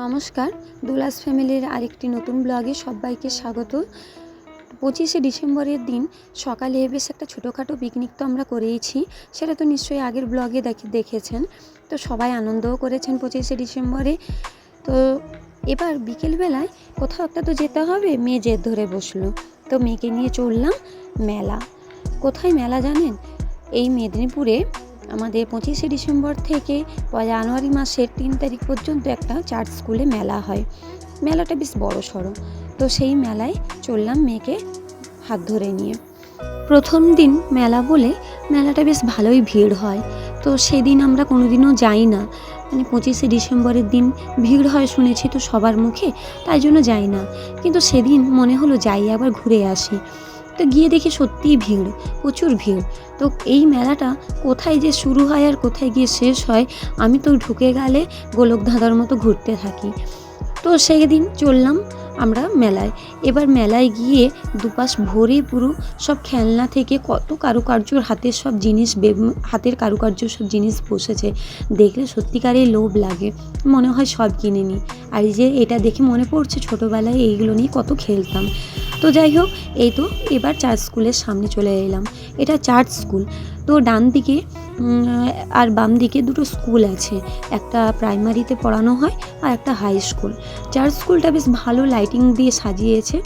নমস্কার, দুলাস ফ্যামিলির আরেকটি নতুন ব্লগে সবাইকে স্বাগত। 25শে ডিসেম্বরের দিন সকালে বেশ একটা ছোটোখাটো পিকনিক তো আমরা করেইছি, সেটা তো নিশ্চয়ই আগের ব্লগে দেখেছেন। তো সবাই আনন্দও করেছেন 25শে ডিসেম্বরে। তো এবার বিকেলবেলায় কোথাও একটা তো যেতে হবে, মেয়ে জেদ ধরে বসলো। তো মেয়েকে নিয়ে চললাম মেলা। কোথায় মেলা জানেন? এই মেদিনীপুরে আমাদের 25শে ডিসেম্বর থেকে জানুয়ারি মাসের 3 তারিখ পর্যন্ত একটা চার্চ স্কুলে মেলা হয়। মেলাটা বেশ বড় সড়ো। তো সেই মেলায় চললাম মেয়েকে হাত ধরে নিয়ে। প্রথম দিন মেলা বলে মেলাটা বেশ ভালোই ভিড় হয়। তো সেদিন আমরা কোনোদিনও যাই না, মানে 25শে ডিসেম্বরের দিন ভিড় হয় শুনেছি তো সবার মুখে, তাই জন্য যাই না। কিন্তু সেদিন মনে হলো যাই, একবার ঘুরে আসি। তো গিয়ে দেখি সত্যিই ভিড়, প্রচুর ভিড়। তো এই মেলাটা কোথায় যে শুরু হয় আর কোথায় গিয়ে শেষ হয়, আমি তো ঢুকে গেলে গোলক ধাঁধার মতো ঘুরতে থাকি। তো সেই দিন চললাম আমরা মেলায়। এবার মেলায় গিয়ে দুপাশ ভরে পুরো সব খেলনা থেকে কত কারুকার্যর হাতের সব জিনিস, হাতের কারুকার্য সব জিনিস বসেছে, দেখলে সত্যিকারের লোভ লাগে, মনে হয় সব কিনে নিই। আর এই যে এটা দেখে মনে পড়ছে ছোটোবেলায় এইগুলো নিয়ে কত খেলতাম। তো যাই হোক, এই তো এবার চার্চ স্কুলের সামনে চলে এলাম। এটা চার্চ স্কুল। তো ডান দিকে আর বাম দিকে দুটো স্কুল আছে, একটা প্রাইমারিতে পড়ানো হয় আর একটা হাই স্কুল। চার্চ স্কুলটা বেশ ভালো লাইটিং দিয়ে সাজিয়েছে,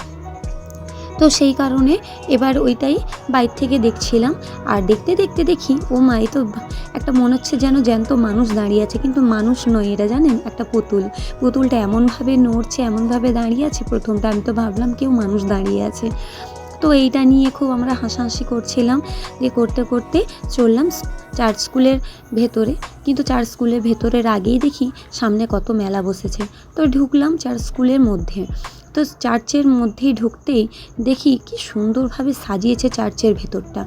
তো সেই কারণে এবার ওইটাই বাইরে থেকে দেখছিলাম। আর দেখতে দেখতে দেখি ও মা, এ তো একটা মনে হচ্ছে যেন জ্যান্ত মানুষ দাঁড়িয়ে আছে, কিন্তু মানুষ নয় এটা, জানেন, একটা পুতুলটা এমনভাবে নড়ছে, এমনভাবে দাঁড়িয়ে আছে। প্রথমটা আমি তো ভাবলাম কেউ মানুষ দাঁড়িয়ে আছে। তো এইটা নিয়ে খুব আমরা হাসাহাসি করছিলাম। যে করতে করতে চললাম চার্চ স্কুলের ভেতরে। কিন্তু চার্চ স্কুলের ভেতরের আগেই দেখি সামনে কত মেলা বসেছে। তো ঢুকলাম চার্চ স্কুলের মধ্যে। তো চার্চের মধ্যেই ঢুকতেই দেখি কি সুন্দরভাবে সাজিয়েছে চার্চের ভেতরটা।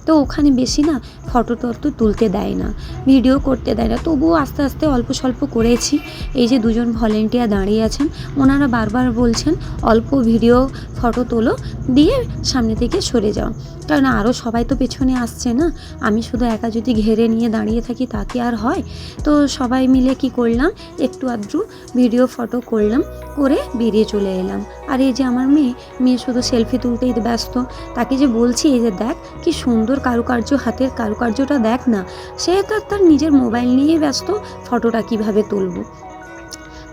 তো ওখানে বেশি না ফটো টটো তুলতে দেয় না, ভিডিও করতে দেয় না, তবুও আস্তে আস্তে অল্প স্বল্প করেছি। এই যে দুজন ভলেন্টিয়ার দাঁড়িয়ে আছেন, ওনারা বারবার বলছেন অল্প ভিডিও ফটো তোলো, দিয়ে সামনে থেকে সরে যাও, কারণ আরও সবাই তো পেছনে আসছে না। আমি শুধু একা যদি ঘেরে নিয়ে দাঁড়িয়ে থাকি তা কি আর হয়? তো সবাই মিলে কি করলাম, একটু আধটু ভিডিও ফটো করলাম, করে বেরিয়ে চলে এলাম। আর এই যে আমার মেয়ে শুধু সেলফি তুলতেই ব্যস্ত। তাকে যে বলছি এই যে দেখ কি সুন্দর কারুকার্য, হাতের কারুকার্যটা দেখ না, সে তো তার নিজের মোবাইল নিয়ে ব্যস্ত, ফটোটা কিভাবে তুলবো।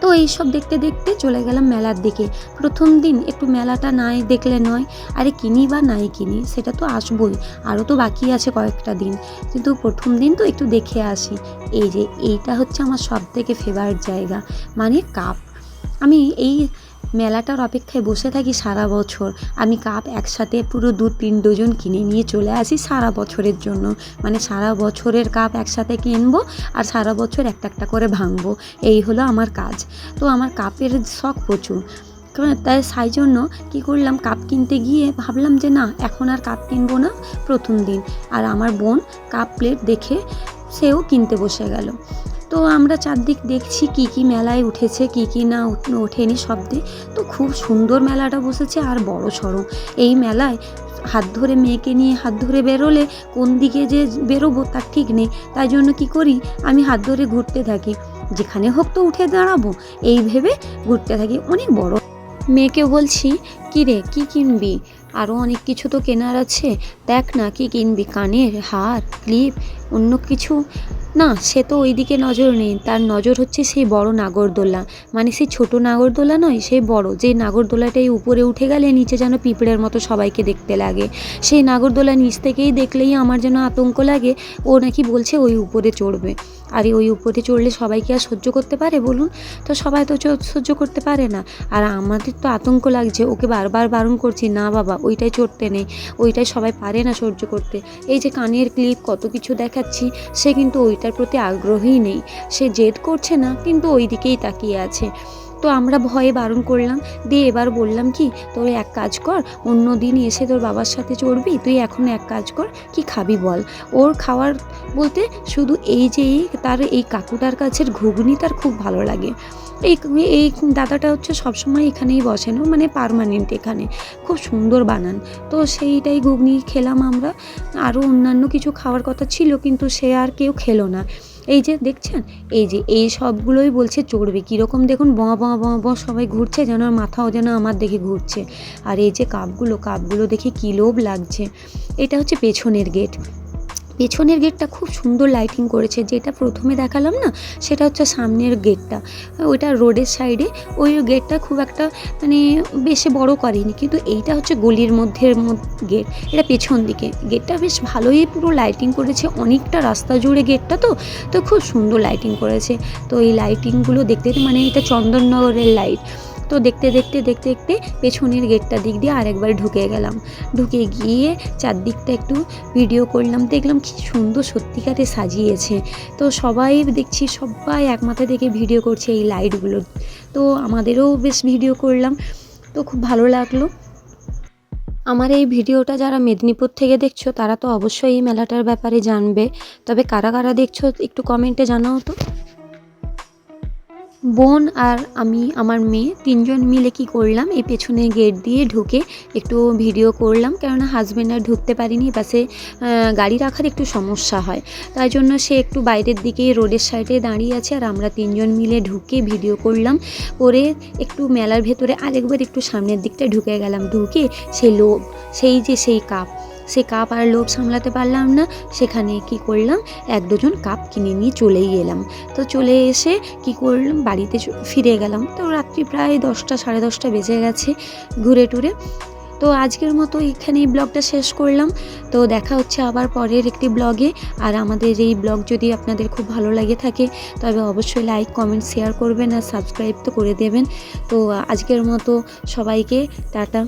তো এইসব দেখতে দেখতে চলে গেলাম মেলার দিকে। প্রথম দিন একটু মেলাটা নাই দেখলে নয়, আরে কিনি বা নাই কিনি, সেটা তো আসবই, আরও তো বাকি আছে কয়েকটা দিন, কিন্তু প্রথম দিন তো একটু দেখে আসি। এই যে এইটা হচ্ছে আমার সব থেকে ফেভারিট জায়গা, মানে কাপ। আমি এই মেলাটার অপেক্ষায় বসে থাকি সারা বছর। আমি কাপ একসাথে পুরো 2-3 ডজন কিনে নিয়ে চলে আসি সারা বছরের জন্য, মানে সারা বছরের কাপ একসাথে কিনবো আর সারা বছর একটা একটা করে ভাঙবো, এই হলো আমার কাজ। তো আমার কাপের শখ প্রচুর, তাই সেই জন্য কী করলাম, কাপ কিনতে গিয়ে ভাবলাম যে না, এখন আর কাপ কিনবো না প্রথম দিন। আর আমার বোন কাপ প্লেট দেখে সেও কিনতে বসে গেল। তো আমরা চারদিক দেখছি কি কি মেলায় উঠেছে, কি কি না ওঠেনি শব্দে। তো খুব সুন্দর মেলাটা বসেছে আর বড় সড়ো। এই মেলায় হাত ধরে মেয়েকে নিয়ে হাত ধরে বেরোলে কোন দিকে যে বেরোবো তার ঠিক নেই, তাই জন্য কি করি, আমি হাত ধরে ঘুরতে থাকি, যেখানে হোক তো উঠে দাঁড়াবো, এই ভেবে ঘুরতে থাকি। অনেক বড়। মেয়েকে বলছি, কী রে, কী কিনবি? আরও অনেক কিছু তো কেনার আছে, দেখ না কী কিনবি, কানের হার, ক্লিপ, অন্য কিছু না। সে তো ওই দিকে নজর নেই, তার নজর হচ্ছে সেই বড় নাগরদোলা, মানে সেই ছোট নাগরদোলা নয়, সেই বড়, যে নাগরদোলাটাই উপরে উঠে গেলে নিচে যেন পিঁপড়ের মতো সবাইকে দেখতে লাগে। সেই নাগরদোলা নিচ থেকেই দেখলেই আমার যেন আতঙ্ক লাগে। ও নাকি বলছে ওই উপরে চড়বে। আরে ওই উপরে চড়লে সবাইকে আর সহ্য করতে পারে বলুন? তো সবাই তো সহ্য করতে পারে না। আর আমাদের তো আতঙ্ক লাগছে, ওকে বারবার বারণ করছি, না বাবা ওইটাই চড়তে নেই, ওইটাই সবাই পারে না সহ্য করতে। এই যে কানের ক্লিপ কত কিছু দেখাচ্ছি, সে কিন্তু ওইটার প্রতি আগ্রহী নেই, সে জেদ করছে না, কিন্তু ওই দিকেই তাকিয়ে আছে। তো তো আমরা ভয়ে বারণ করলাম, দিয়ে এবার বললাম কি তোর এক কাজ কর, অন্য দিন এসে তোর বাবার সাথে চড়বি, তুই এখন এক কাজ কর কি খাবি বল। ওর খাওয়ার বলতে শুধু তার এই কাকুটার কাছের ঘুগনি তার খুব ভালো লাগে। এই এই দাদাটা হচ্ছে সবসময় এখানেই বসেন, মানে পার্মানেন্ট এখানে, খুব সুন্দর বানান। তো সেইটাই ঘুগনি খেলাম আমরা। আরও অন্যান্য কিছু খাওয়ার কথা ছিল কিন্তু সে আর কেউ খেলো না। এই যে দেখছেন, এই সবগুলোই বলছে চড়বে, কীরকম দেখুন ব সবাই ঘুরছে, যেন মাথাও যেন আমার দেখে ঘুরছে। আর এই যে কাপগুলো দেখে কী লোভ লাগছে। এটা হচ্ছে পেছনের গেটটা খুব সুন্দর লাইটিং করেছে। যেটা প্রথমে দেখালাম না, সেটা হচ্ছে সামনের গেটটা, ওইটা রোডের সাইডে। ওই গেটটা খুব একটা মানে বেশি বড় করেনি, কিন্তু এইটা হচ্ছে গলির মধ্যে গেট, এটা পেছন দিকে। গেটটা বেশ ভালোই পুরো লাইটিং করেছে, অনেকটা রাস্তা জুড়ে গেটটা, তো খুব সুন্দর লাইটিং করেছে। তো এই লাইটিংগুলো দেখতে মানে এটা চন্দননগরের লাইট। তো দেখতে পেছনের গেটটা দিক দিয়ে আরেকবার ঢুকে গিয়ে চারদিকটা একটু ভিডিও করলাম। দেখলাম কি সুন্দর সত্যিকারে সাজিয়েছে। তো সবাই এক মাথা থেকে ভিডিও করছে এই লাইটগুলো। তো আমাদেরও বেশ ভিডিও করলাম, তো খুব ভালো লাগলো। আমার এই ভিডিওটা যারা মেদিনীপুর থেকে দেখছো তারা তো অবশ্যই এই মেলাটার ব্যাপারে জানবে। তবে কারা কারা দেখছো একটু কমেন্টে জানাও তো। বোন আর আমি, আমার মেয়ে, তিনজন মিলে কি করলাম, এই পেছনে গেট দিয়ে ঢুকে একটু ভিডিও করলাম। কেননা হাজব্যান্ড আর ঢুকতে পারিনি, বাসে গাড়ি রাখার একটু সমস্যা হয়, তাই জন্য সে একটু বাইরের দিকে রোডের সাইডে দাঁড়িয়ে আছে। আর আমরা তিনজন মিলে ঢুকে ভিডিও করলাম। করে একটু মেলার ভেতরে আরেকবার একটু সামনের দিকটা ঢুকে গেলাম। ঢুকে সেই কাপ আর লোভ সামলাতে পারলাম না, সেখানে কি করলাম, এক দুজন কাপ কিনে নিয়ে চলেই এলাম। তো চলে এসে কি করলাম, বাড়িতে ফিরে গেলাম। তো রাত্রি প্রায় 10টা সাড়ে 10টা বেজে গেছে ঘুরে টুরে। তো আজকের মতো এখানেই ব্লগটা শেষ করলাম। তো দেখা হচ্ছে আবার পরের একটি ব্লগে। আর আমাদের এই ব্লগ যদি আপনাদের খুব ভালো লাগে থাকে তবে অবশ্যই লাইক কমেন্ট শেয়ার করবেন আর সাবস্ক্রাইব তো করে দেবেন। তো আজকের মতো সবাইকে টাটা।